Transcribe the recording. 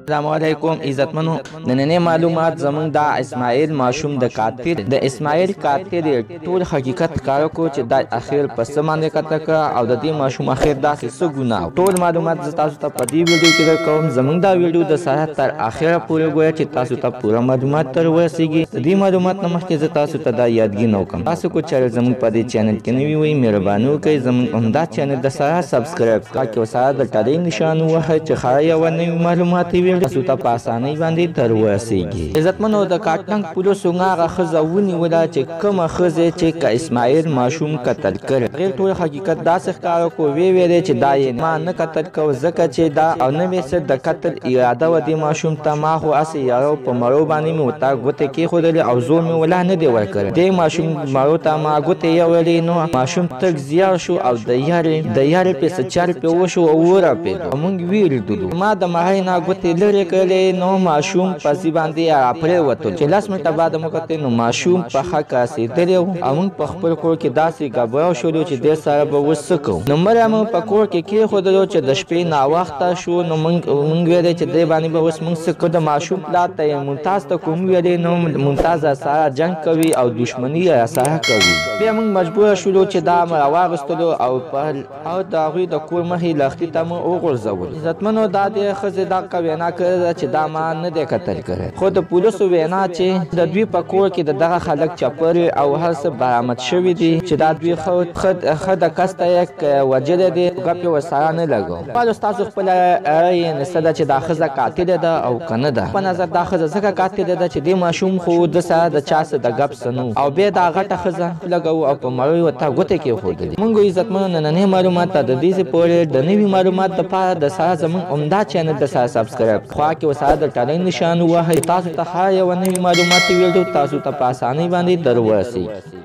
السلام علیکم عزتمنو. نننې معلومات زمونږ د اسماعیل ماشوم د قاتل د اسماعیل قاتل ټول حقیقت ښکاره کړو چې دا اخر په څه باندې قتل کړه او د دې ماشوم اخر داسې څه ګناه. ټول معلومات زه تاسو ته په دې ویډیو کې درکوم. زمونږ دا ویډیو د سره تر اخره پورې ګورئ چې تاسو ته پوره معلومات تر ورسیږي. د دې معلومات نه مخکې زه تاسو ته دا یادګي نه وکړم، تاسو کو چې زمونږ په دې چینل کې نوي وئ مهرباني وکړئ زمونږ همدا چینل د سره سبسکرایب کړئ او سره د ټلۍ نشان ووهئ چې ښه یوه نوې معلومات ویډیو تاسو ته په اسانۍ باندې تر ورسیږي. عزتمنو د کاټنګ پولیسو هغه ښځه ونیوله چې کومه ښځه چې اسماعیل ماشوم قتل کړی. هغې ټول حقیقت داسې ښکاره کړو، ویې ویلې چې دا یې ما نه قتل کو ځکه چې دا او نه مې څه د قتل اراده وه دې ماشوم ته. ما خو هسې یارو په مړو باندې مې ورته ګوتې کېښودلې او زور مې ولا نه دی ورکړی. دې ماشوم مړو ته ما ګوتې یولې نو ماشوم تګ زیار شو او د یارې پې څه چل پې وشو او ورپېدو. موږ ویرېدلو. ما د مړۍ نه ګوتې لرې کړلې نو ماشوم په ځي باندې راپرېوتل چې 10 منټه بعد مو کتې نو ماشوم په ښه کاسېدلی و او موږ په خپل کور کې داسې ګبراو شولو چې دې سره به اوس څه کوو. نو مړی مو په کور کې کېښودلو چې د شپې ناوخته شو نو موږ ویلې چې دې باندې به اوس موږ څه کوو. د ماشوم پلار ته یې ممتاز ته کوم ویلې نو ممتاز راسره جنګ کوي او دښمني راسره کوي. بیا موږ مجبوره شولو چې دا مو راواغېستلو او د هغوی د کور مخې لښتي ته مو وغورځولو. عزتمنو دا دې ښځې دغه وینا کړې ده چې دا ما نه دی قتل کړی، خو د پولیسو وینا چې د دوی په کور کې د دغه خلک چپرې او هر څه برآمد شوي دي چې دا دوی ښه د کس ته یې وژلی دی، ګپ یې ورسره نه لګو. پالو ستاسو خپله رایې نسته ده چې دا ښځه قاتله ده او که نه ده. په نظر دا ښځه ځکه قاتله ده چې دې ماشوم خو د سره د چا څه د ګپ څه نه او بیا دا غټه ښځه لګوو او په مړیو ورته ګوتې کېښودلې. موږ عزتمنو نننۍ معلومات ته د دې پورې د نوي معلومات دپاره د سره زموږ عمده چینل د سره سبسکرایب خوا کې ورسره د ټلۍ نشان ووهئ. تاسو ته هر یوه نوي معلوماتي ویډیو تاسو ته په اسانۍ باندې در ورسیږي.